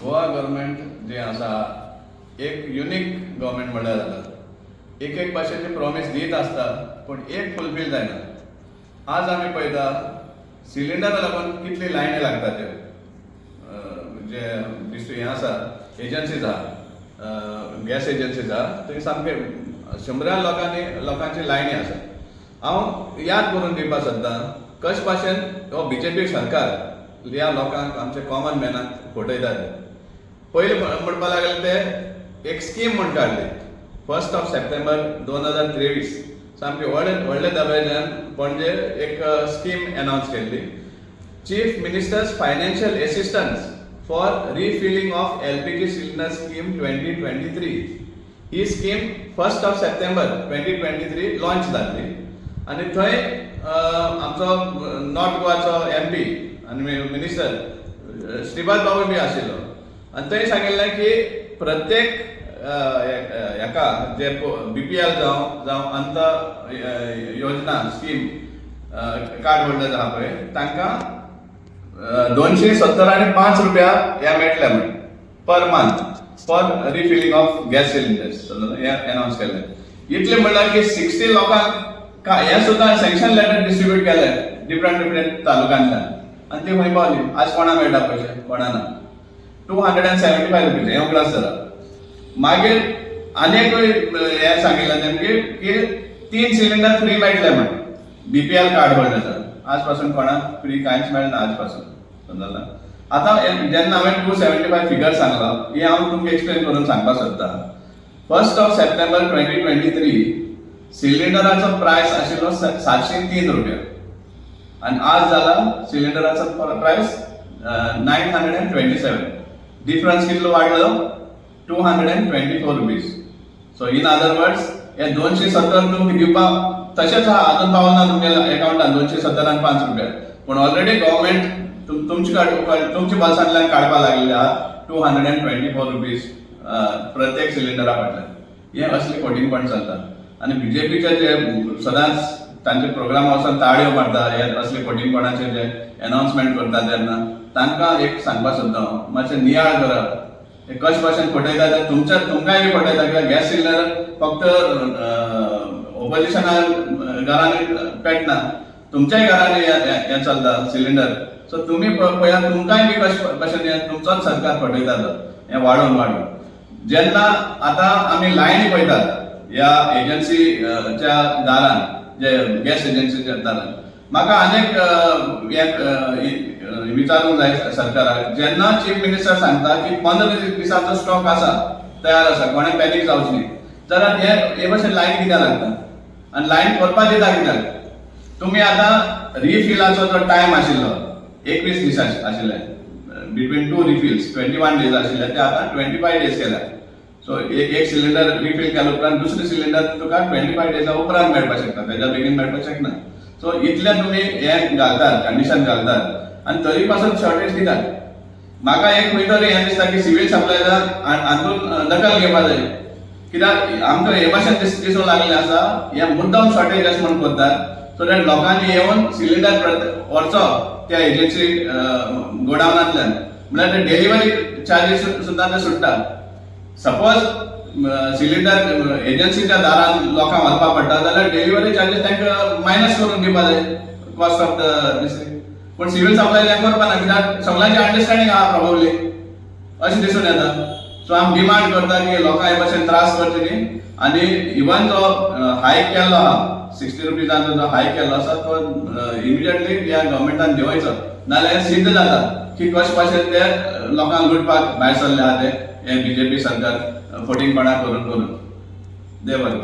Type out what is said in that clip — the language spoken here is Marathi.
गोवा गव्हर्मेंट जे आसा एक युनिक गव्हर्मेंट म्हणल्यार जाता. एक भाशेची प्रॉमिस दीत आसता पूण एक फुलफील जायना. आज आमी पळयता सिलिंडरा लागून कितली लायनी लागता ते जे हें आसा एजन्सीज आहा गॅस एजन्सीज आहा थंय सामके शंबरान लोकांची लायनी आसा. हांव याद करून दिवपाक सोदतां कशे भाशेन हो बीजेपी सरकार ह्या लोकांक आमच्या कॉमन मॅनाक फटयतात. पयलीं म्हणपाक लागले ते एक स्कीम म्हण काडली 1 सप्टेंबर 2023 सामके व्हडले दबाज्यान पणजे एक स्कीम अनाउन्स केल्ली. Chief minister's financial assistance for refilling of LPG cylinder scheme 2023. ही स्कीम 1 सप्टेंबर 2023 लॉन्च जाल्ली आनी थंय आमचो नॉर्थ गोवाचो MP आनी मिनिस्टर श्रीपाद बाबू बी आशिल्लो आनी थंय सांगिल्लें की प्रत्येक हेका जे BPL जावं अंत योजना स्कीम कार्ड होल्डर्स आहा पळय तांकां 275 रुपया ह्या मेळटले म्हण per month for refilling of gas cylinders हें अनाउन्स केलें. इतलें म्हणल्यार की 60 लोकांक हें सुद्दां सँक्शन लेटर डिस्ट्रीब्यूट केलें डिफरंट तालुक्यांतल्यान आनी ती खंय पावली. आज कोणा मेळटा पयशे कोणाना 275 रुपीज हें क्लास जाला. मागीर आनीकूय हें सांगिल्लें तेमगे की 3 सिलिंडर फ्री मेळटले म्हण BPL कार्ड होल्डर्सांक. आज पासून कोणाक फ्री कांयच मेळना आज पासून समजला. आतां जेन्ना हांवें 275 फिगर सांगलो ही हांव तुमकां एक्सप्लेन करून सांगपाक सोदतां. 1 सप्टेंबर 2023 सिलिंडराचो प्रायस आशिल्लो 703 रुपया आनी आज जाला सिलिंडराचो प्रायस 927. डिफरन्स कितलो वाडलो 224 rupees. So in other words हे 270 तुमकां दिवपाक तशेंच आहा अजून पावना तुमच्या अकाउंटान 275 रुपया पूण ऑलरेडी गव्हर्मेंट तुमच्या बसांतल्यान काडपाक लागलेले आहा 224 रुपीज प्रत्येक सिलिंडरा फाटल्यान. हें असलें खोटींपण चलता आनी बीजेपीचे जे सदांच तांचे प्रोग्राम वचून ताळयो मारता हे असले खोटींपणाचे जे अनाउन्समेंट करता तेन्ना तांकां एक सांगपाक सोदता हांव मातशें नियाळ करप. हे कशे भाशेन फटयता ते तुमकांय बी फटयता कित्याक गॅस सिलिंडर फक्त ऑपोजिशना घरांनी पेटना तुमच्याय घरांनी हें चलता सिलिंडर. सो तुमी पळयात तुमकांय बी कशे भाशेन तुमचोच सरकार फटयता हें वाडोवन जेन्ना आतां आमी लायनी पळयतात ह्या एजन्सीच्या दारान जे गॅस एजन्सीच्या दारान म्हाका आनीक विचारूंक जाय सरकाराक. जेन्ना चीफ मिनिस्टर सांगता की 15 दिसांचो स्टॉक आसा तयार आसा कोणें पॅनीक जावचें न्ही जाल्यार हे भाशेन लायन कित्याक लागता आनी लायन करपाक दिता कित्याक. तुमी आतां रिफिलाचो जो टायम आशिल्लो 21 दीस आशिल्ले बिटवीन 2 रिफिल्स 21 डेज आशिल्ले ते आतां 25 डेज केल्या. सो एक सिलिंडर रिफील केल्या उपरांत दुसरे सिलिंडर तुका 25 डेजा उपरांत मेळपाक शकता तेच्या बेगीन मेळपाक शकना. सो इतले तुमी हें घालतात कंडिशन घालतात आनी तरी पासून शॉर्टेज दितात. म्हाका एक खंय तरी हें दिसता की सिवील सप्लायजान हातूंत दखल घेवपाक जाय कित्याक आमकां हे भाशेन दिसूंक लागलें आसा हे मुद्दम शॉर्टेज अशें म्हण करतात सो दॅट लोकांनी येवन सिलिंडर व्हरचो त्या एजन्सी गोडावनांतल्यान म्हळ्यार ते डेलिव्हरी चार्जीस सुद्दां ते सुट्टा. सपोज सिलिंडर एजन्सीच्या दारान लोकांक व्हरपाक पडटा जाल्यार डेलिव्हरी चार्जीस तांकां मायनस करून दिवपाक जाय कॉस्ट ऑफ द डिस्ट्रिक्ट. पूण सिवील सप्लाय हें करपाना कित्याक सगळ्यांची अंडरस्टँडींग आहा प्रॉब्ली अशें दिसून येता. सो आमी डिमांड करता की लोकांक हे भाशेन त्रास करचे न्ही आनी इवन जो हायक केल्लो आहा 60 रुपीजांचो जो हायक केल्लो आसा तो इमिजिएटली ह्या गव्हर्मेंटान देंवयचो नाल्यार हें सिद्ध जाता की कशे भाशेन ते लोकांक लुटपाक भायर सरले आहा ते हे बीजेपी सरकार फटींगपणां करून देव बरें.